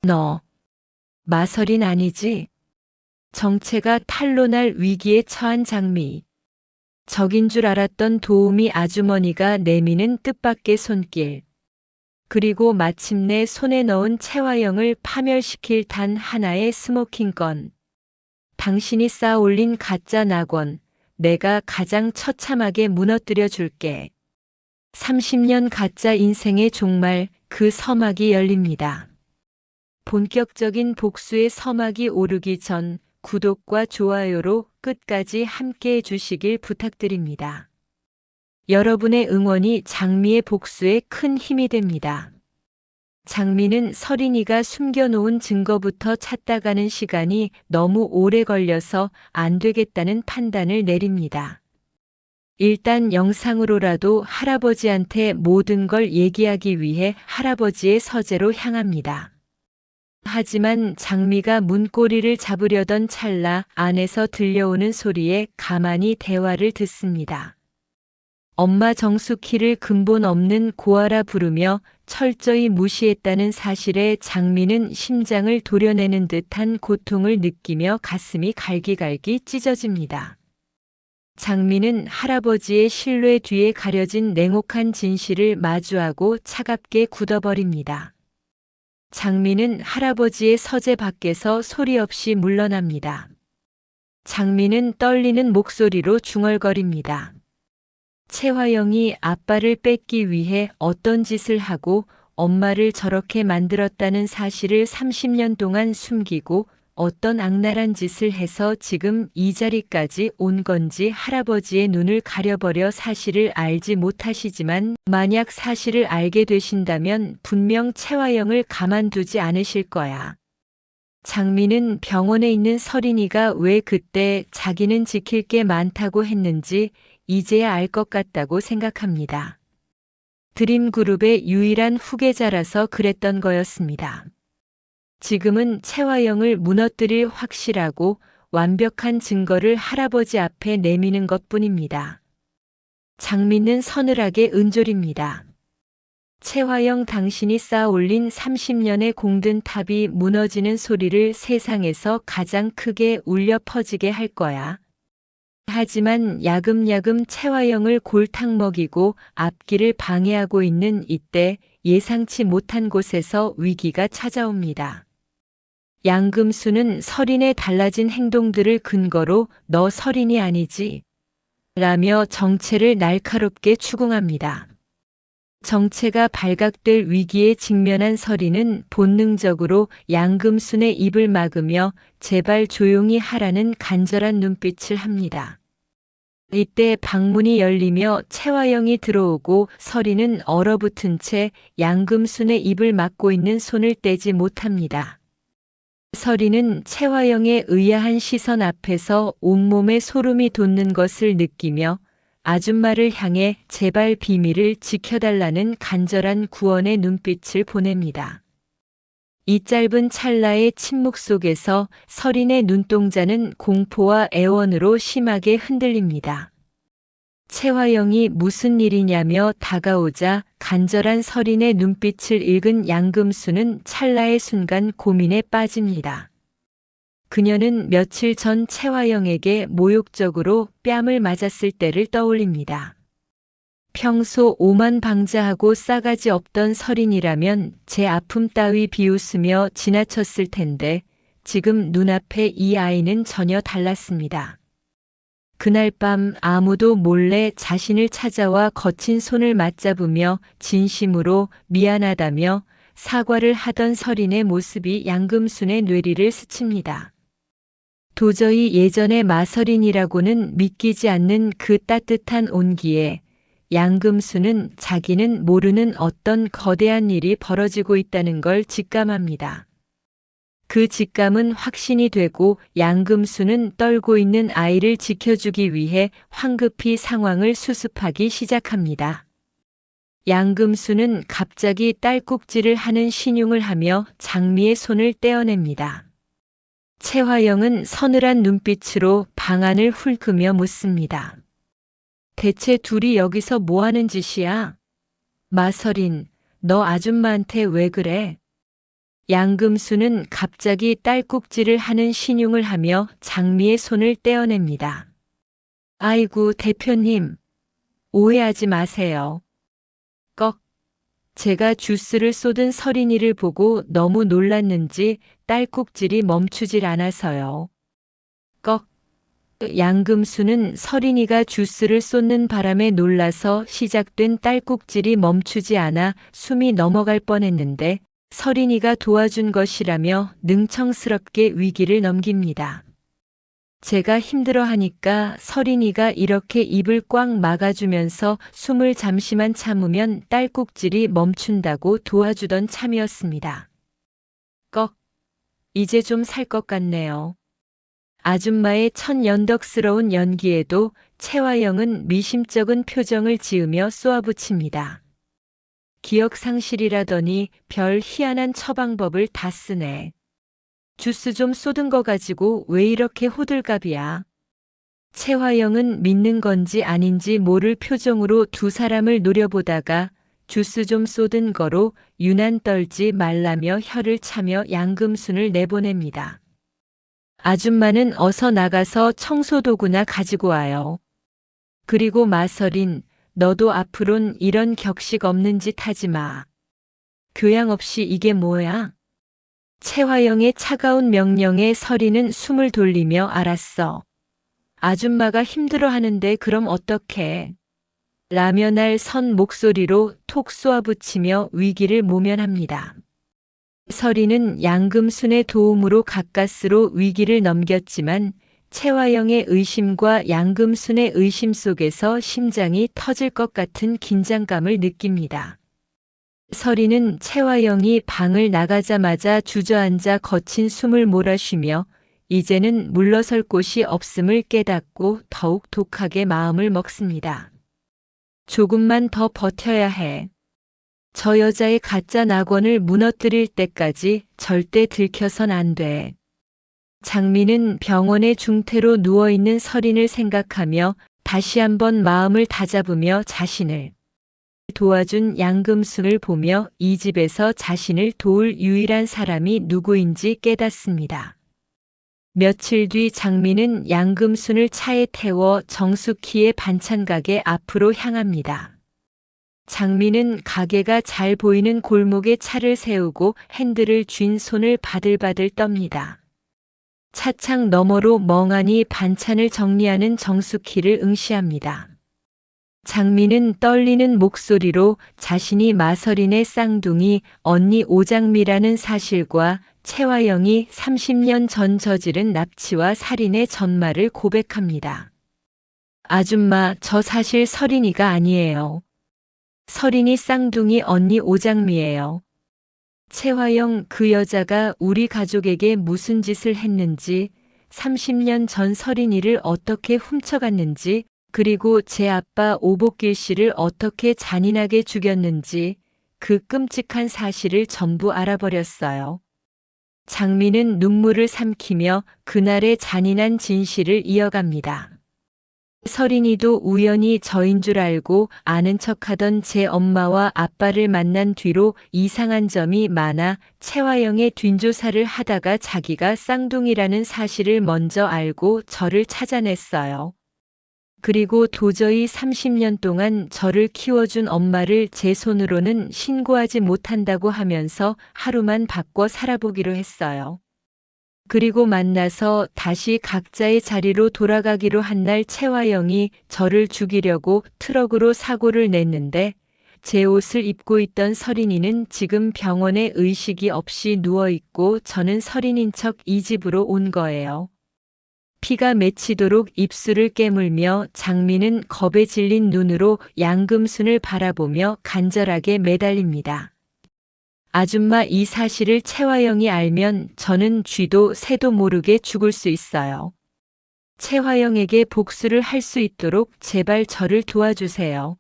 너 마설인 아니지? 정체가 탄로날 위기에 처한 장미. 적인 줄 알았던 도우미 아주머니가 내미는 뜻밖의 손길. 그리고 마침내 손에 넣은 채화영을 파멸시킬 단 하나의 스모킹 건. 당신이 쌓아 올린 가짜 낙원, 내가 가장 처참하게 무너뜨려 줄게. 30년 가짜 인생의 종말, 그 서막이 열립니다. 본격적인 복수의 서막이 오르기 전 구독과 좋아요로 끝까지 함께 해주시길 부탁드립니다. 여러분의 응원이 장미의 복수에 큰 힘이 됩니다. 장미는 서린이가 숨겨놓은 증거부터 찾다가는 시간이 너무 오래 걸려서 안 되겠다는 판단을 내립니다. 일단 영상으로라도 할아버지한테 모든 걸 얘기하기 위해 할아버지의 서재로 향합니다. 하지만 장미가 문고리를 잡으려던 찰나 안에서 들려오는 소리에 가만히 대화를 듣습니다. 엄마 정숙희를 근본 없는 고아라 부르며 철저히 무시했다는 사실에 장미는 심장을 도려내는 듯한 고통을 느끼며 가슴이 갈기갈기 찢어집니다. 장미는 할아버지의 신뢰 뒤에 가려진 냉혹한 진실을 마주하고 차갑게 굳어버립니다. 장미는 할아버지의 서재 밖에서 소리 없이 물러납니다. 장미는 떨리는 목소리로 중얼거립니다. 채화영이 아빠를 뺏기 위해 어떤 짓을 하고 엄마를 저렇게 만들었다는 사실을 30년 동안 숨기고 어떤 악랄한 짓을 해서 지금 이 자리까지 온 건지 할아버지의 눈을 가려버려 사실을 알지 못하시지만 만약 사실을 알게 되신다면 분명 채화영을 가만두지 않으실 거야. 장미는 병원에 있는 서린이가 왜 그때 자기는 지킬 게 많다고 했는지 이제야 알 것 같다고 생각합니다. 드림그룹의 유일한 후계자라서 그랬던 거였습니다. 지금은 채화영을 무너뜨릴 확실하고 완벽한 증거를 할아버지 앞에 내미는 것뿐입니다. 장미는 서늘하게 은졸입니다. 채화영, 당신이 쌓아 올린 30년의 공든 탑이 무너지는 소리를 세상에서 가장 크게 울려 퍼지게 할 거야. 하지만 야금야금 채화영을 골탕 먹이고 앞길을 방해하고 있는 이때 예상치 못한 곳에서 위기가 찾아옵니다. 양금수는 서린의 달라진 행동들을 근거로 너 서린이 아니지? 라며 정체를 날카롭게 추궁합니다. 정체가 발각될 위기에 직면한 서린은 본능적으로 양금순의 입을 막으며 제발 조용히 하라는 간절한 눈빛을 합니다. 이때 방문이 열리며 채화영이 들어오고 서린은 얼어붙은 채 양금순의 입을 막고 있는 손을 떼지 못합니다. 서린은 채화영의 의아한 시선 앞에서 온몸에 소름이 돋는 것을 느끼며 아줌마를 향해 제발 비밀을 지켜달라는 간절한 구원의 눈빛을 보냅니다. 이 짧은 찰나의 침묵 속에서 서린의 눈동자는 공포와 애원으로 심하게 흔들립니다. 채화영이 무슨 일이냐며 다가오자 간절한 서린의 눈빛을 읽은 양금수는 찰나의 순간 고민에 빠집니다. 그녀는 며칠 전 채화영에게 모욕적으로 뺨을 맞았을 때를 떠올립니다. 평소 오만방자하고 싸가지 없던 서린이라면 제 아픔 따위 비웃으며 지나쳤을 텐데 지금 눈앞에 이 아이는 전혀 달랐습니다. 그날 밤 아무도 몰래 자신을 찾아와 거친 손을 맞잡으며 진심으로 미안하다며 사과를 하던 서린의 모습이 양금순의 뇌리를 스칩니다. 도저히 예전의 마서린이라고는 믿기지 않는 그 따뜻한 온기에 양금수는 자기는 모르는 어떤 거대한 일이 벌어지고 있다는 걸 직감합니다. 그 직감은 확신이 되고 양금수는 떨고 있는 아이를 지켜주기 위해 황급히 상황을 수습하기 시작합니다. 양금수는 갑자기 딸꾹질을 하는 신용을 하며 장미의 손을 떼어냅니다. 채화영은 서늘한 눈빛으로 방안을 훑으며 묻습니다. 대체 둘이 여기서 뭐 하는 짓이야? 마서린, 너 아줌마한테 왜 그래? 양금수는 갑자기 딸꾹질을 하는 신용을 하며 장미의 손을 떼어냅니다. 아이고, 대표님. 오해하지 마세요. 꺽. 제가 주스를 쏟은 서린이를 보고 너무 놀랐는지 딸꾹질이 멈추질 않아서요. 꺽. 양금수는 서린이가 주스를 쏟는 바람에 놀라서 시작된 딸꾹질이 멈추지 않아 숨이 넘어갈 뻔했는데 서린이가 도와준 것이라며 능청스럽게 위기를 넘깁니다. 제가 힘들어하니까 서린이가 이렇게 입을 꽉 막아주면서 숨을 잠시만 참으면 딸꾹질이 멈춘다고 도와주던 참이었습니다. 꺽. 이제 좀 살 것 같네요. 아줌마의 천연덕스러운 연기에도 채화영은 미심쩍은 표정을 지으며 쏘아붙입니다. 기억상실이라더니 별 희한한 처방법을 다 쓰네. 주스 좀 쏟은 거 가지고 왜 이렇게 호들갑이야. 채화영은 믿는 건지 아닌지 모를 표정으로 두 사람을 노려보다가 주스 좀 쏟은 거로 유난 떨지 말라며 혀를 차며 양금순을 내보냅니다. 아줌마는 어서 나가서 청소도구나 가지고 와요. 그리고 마서린, 너도 앞으론 이런 격식 없는 짓 하지 마. 교양 없이 이게 뭐야? 채화영의 차가운 명령에 서린은 숨을 돌리며 알았어. 아줌마가 힘들어하는데 그럼 어떡해? 라면알 선 목소리로 톡 쏘아붙이며 위기를 모면합니다. 서린은 양금순의 도움으로 가까스로 위기를 넘겼지만 채화영의 의심과 양금순의 의심 속에서 심장이 터질 것 같은 긴장감을 느낍니다. 서린은 채화영이 방을 나가자마자 주저앉아 거친 숨을 몰아쉬며 이제는 물러설 곳이 없음을 깨닫고 더욱 독하게 마음을 먹습니다. 조금만 더 버텨야 해. 저 여자의 가짜 낙원을 무너뜨릴 때까지 절대 들켜선 안 돼. 장미는 병원의 중태로 누워있는 서린을 생각하며 다시 한번 마음을 다잡으며 자신을 도와준 양금순을 보며 이 집에서 자신을 도울 유일한 사람이 누구인지 깨닫습니다. 며칠 뒤 장미는 양금순을 차에 태워 정숙희의 반찬 가게 앞으로 향합니다. 장미는 가게가 잘 보이는 골목에 차를 세우고 핸들을 쥔 손을 바들바들 떱니다. 차창 너머로 멍하니 반찬을 정리하는 정숙희를 응시합니다. 장미는 떨리는 목소리로 자신이 마서린의 쌍둥이 언니 오장미라는 사실과 채화영이 30년 전 저지른 납치와 살인의 전말을 고백합니다. 아줌마, 저 사실 서린이가 아니에요. 서린이 쌍둥이 언니 오장미예요. 채화영, 그 여자가 우리 가족에게 무슨 짓을 했는지, 30년 전 서린이를 어떻게 훔쳐갔는지, 그리고 제 아빠 오복길 씨를 어떻게 잔인하게 죽였는지 그 끔찍한 사실을 전부 알아버렸어요. 장미는 눈물을 삼키며 그날의 잔인한 진실을 이어갑니다. 서린이도 우연히 저인 줄 알고 아는 척하던 제 엄마와 아빠를 만난 뒤로 이상한 점이 많아 채화영의 뒷조사를 하다가 자기가 쌍둥이라는 사실을 먼저 알고 저를 찾아냈어요. 그리고 도저히 30년 동안 저를 키워준 엄마를 제 손으로는 신고하지 못한다고 하면서 하루만 바꿔 살아보기로 했어요. 그리고 만나서 다시 각자의 자리로 돌아가기로 한 날 채화영이 저를 죽이려고 트럭으로 사고를 냈는데 제 옷을 입고 있던 서린이는 지금 병원에 의식이 없이 누워있고 저는 서린인 척 이 집으로 온 거예요. 피가 맺히도록 입술을 깨물며 장미는 겁에 질린 눈으로 양금순을 바라보며 간절하게 매달립니다. 아줌마, 이 사실을 채화영이 알면 저는 쥐도 새도 모르게 죽을 수 있어요. 채화영에게 복수를 할 수 있도록 제발 저를 도와주세요.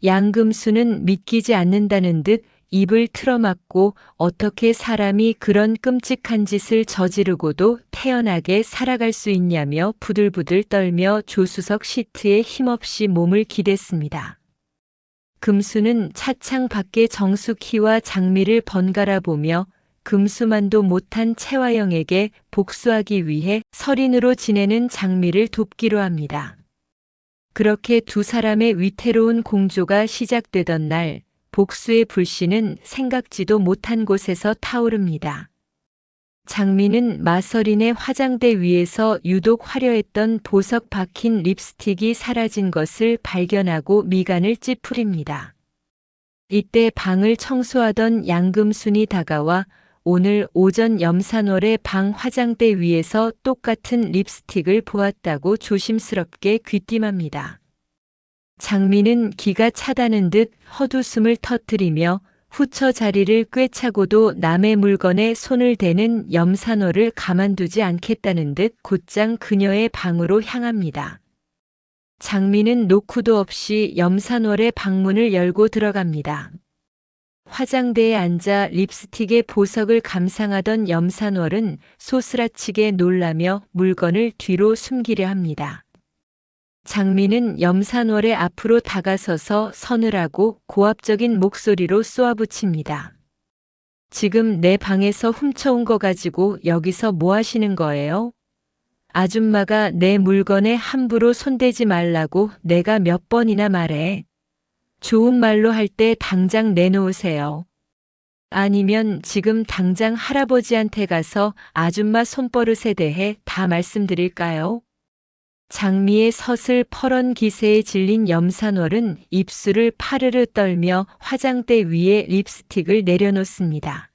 양금순은 믿기지 않는다는 듯 입을 틀어막고 어떻게 사람이 그런 끔찍한 짓을 저지르고도 태연하게 살아갈 수 있냐며 부들부들 떨며 조수석 시트에 힘없이 몸을 기댔습니다. 금수는 차창 밖에 정숙희와 장미를 번갈아 보며 금수만도 못한 채화영에게 복수하기 위해 설인으로 지내는 장미를 돕기로 합니다. 그렇게 두 사람의 위태로운 공조가 시작되던 날, 복수의 불씨는 생각지도 못한 곳에서 타오릅니다. 장미는 마서린의 화장대 위에서 유독 화려했던 보석 박힌 립스틱이 사라진 것을 발견하고 미간을 찌푸립니다. 이때 방을 청소하던 양금순이 다가와 오늘 오전 염산월의 방 화장대 위에서 똑같은 립스틱을 보았다고 조심스럽게 귀띔합니다. 장미는 기가 차다는 듯 헛웃음을 터뜨리며 후처 자리를 꿰차고도 남의 물건에 손을 대는 염산월을 가만두지 않겠다는 듯 곧장 그녀의 방으로 향합니다. 장미는 노크도 없이 염산월의 방문을 열고 들어갑니다. 화장대에 앉아 립스틱의 보석을 감상하던 염산월은 소스라치게 놀라며 물건을 뒤로 숨기려 합니다. 장미는 염산월의 앞으로 다가서서 서늘하고 고압적인 목소리로 쏘아붙입니다. 지금 내 방에서 훔쳐온 거 가지고 여기서 뭐 하시는 거예요? 아줌마가 내 물건에 함부로 손대지 말라고 내가 몇 번이나 말해. 좋은 말로 할 때 당장 내놓으세요. 아니면 지금 당장 할아버지한테 가서 아줌마 손버릇에 대해 다 말씀드릴까요? 장미의 서슬 퍼런 기세에 질린 염산월은 입술을 파르르 떨며 화장대 위에 립스틱을 내려놓습니다.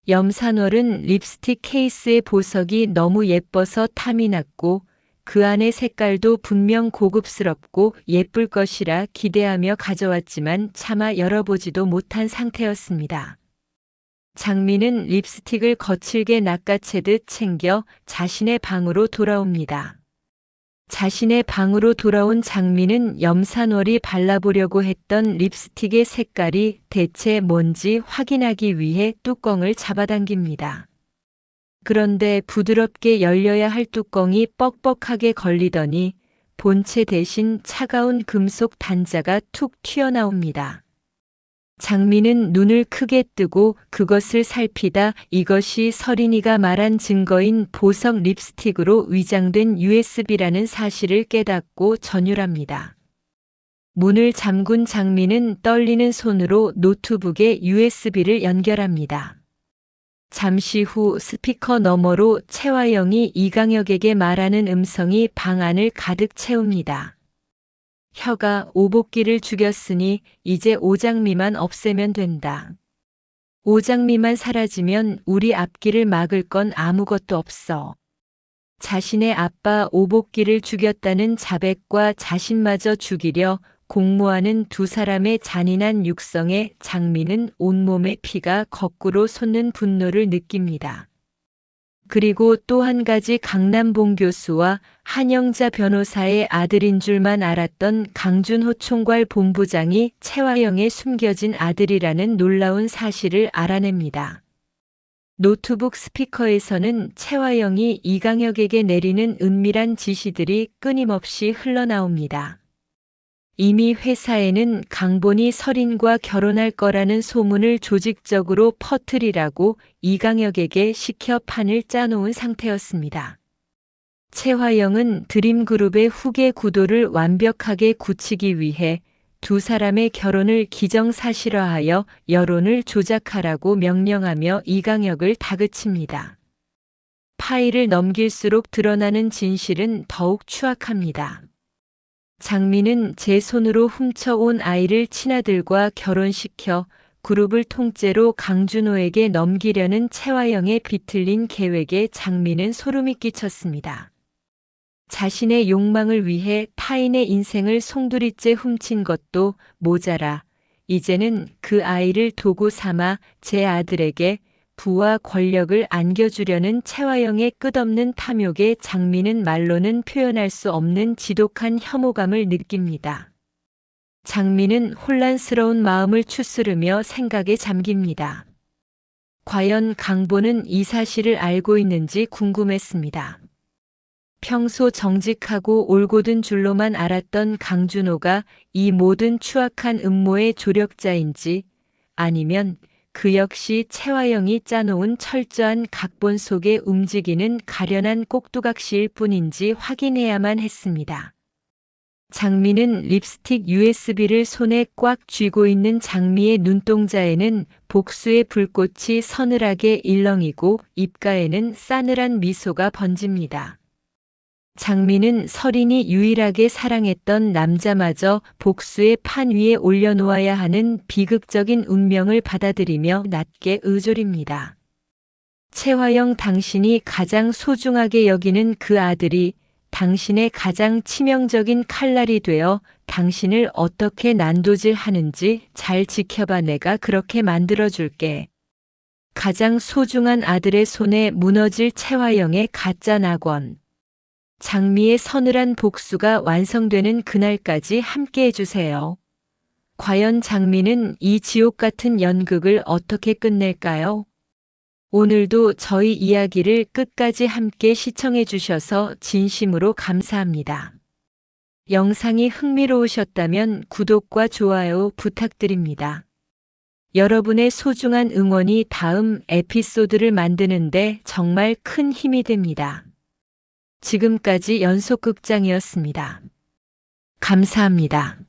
염산월은 립스틱 케이스의 보석이 너무 예뻐서 탐이 났고 그 안의 색깔도 분명 고급스럽고 예쁠 것이라 기대하며 가져왔지만 차마 열어보지도 못한 상태였습니다. 장미는 립스틱을 거칠게 낚아채듯 챙겨 자신의 방으로 돌아옵니다. 자신의 방으로 돌아온 장미는 염산월이 발라보려고 했던 립스틱의 색깔이 대체 뭔지 확인하기 위해 뚜껑을 잡아당깁니다. 그런데 부드럽게 열려야 할 뚜껑이 뻑뻑하게 걸리더니 본체 대신 차가운 금속 단자가 툭 튀어나옵니다. 장미는 눈을 크게 뜨고 그것을 살피다 이것이 서린이가 말한 증거인 보석 립스틱으로 위장된 USB라는 사실을 깨닫고 전율합니다. 문을 잠근 장미는 떨리는 손으로 노트북에 USB를 연결합니다. 잠시 후 스피커 너머로 채화영이 이강혁에게 말하는 음성이 방 안을 가득 채웁니다. 혀가 오복기를 죽였으니 이제 오장미만 없애면 된다. 오장미만 사라지면 우리 앞길을 막을 건 아무것도 없어. 자신의 아빠 오복기를 죽였다는 자백과 자신마저 죽이려 공모하는 두 사람의 잔인한 육성에 장미는 온몸의 피가 거꾸로 솟는 분노를 느낍니다. 그리고 또 한 가지 강남봉 교수와 한영자 변호사의 아들인 줄만 알았던 강준호 총괄 본부장이 채화영의 숨겨진 아들이라는 놀라운 사실을 알아냅니다. 노트북 스피커에서는 채화영이 이강혁에게 내리는 은밀한 지시들이 끊임없이 흘러나옵니다. 이미 회사에는 강본이 서린과 결혼할 거라는 소문을 조직적으로 퍼뜨리라고 이강혁에게 시켜 판을 짜놓은 상태였습니다. 채화영은 드림그룹의 후계 구도를 완벽하게 굳히기 위해 두 사람의 결혼을 기정사실화하여 여론을 조작하라고 명령하며 이강혁을 다그칩니다. 파일을 넘길수록 드러나는 진실은 더욱 추악합니다. 장미는 제 손으로 훔쳐온 아이를 친아들과 결혼시켜 그룹을 통째로 강준호에게 넘기려는 채화영의 비틀린 계획에 장미는 소름이 끼쳤습니다. 자신의 욕망을 위해 타인의 인생을 송두리째 훔친 것도 모자라 이제는 그 아이를 도구 삼아 제 아들에게 부와 권력을 안겨주려는 채화영의 끝없는 탐욕에 장미는 말로는 표현할 수 없는 지독한 혐오감을 느낍니다. 장미는 혼란스러운 마음을 추스르며 생각에 잠깁니다. 과연 강본은 이 사실을 알고 있는지 궁금했습니다. 평소 정직하고 올곧은 줄로만 알았던 강준호가 이 모든 추악한 음모의 조력자인지 아니면 그 역시 채화영이 짜놓은 철저한 각본 속에 움직이는 가련한 꼭두각시일 뿐인지 확인해야만 했습니다. 장미는 립스틱 USB를 손에 꽉 쥐고 있는 장미의 눈동자에는 복수의 불꽃이 서늘하게 일렁이고 입가에는 싸늘한 미소가 번집니다. 장미는 서린이 유일하게 사랑했던 남자마저 복수의 판 위에 올려놓아야 하는 비극적인 운명을 받아들이며 낮게 의졸입니다. 채화영, 당신이 가장 소중하게 여기는 그 아들이 당신의 가장 치명적인 칼날이 되어 당신을 어떻게 난도질하는지 잘 지켜봐. 내가 그렇게 만들어줄게. 가장 소중한 아들의 손에 무너질 채화영의 가짜 낙원. 장미의 서늘한 복수가 완성되는 그날까지 함께 해주세요. 과연 장미는 이 지옥 같은 연극을 어떻게 끝낼까요? 오늘도 저희 이야기를 끝까지 함께 시청해 주셔서 진심으로 감사합니다. 영상이 흥미로우셨다면 구독과 좋아요 부탁드립니다. 여러분의 소중한 응원이 다음 에피소드를 만드는데 정말 큰 힘이 됩니다. 지금까지 연속극장이었습니다. 감사합니다.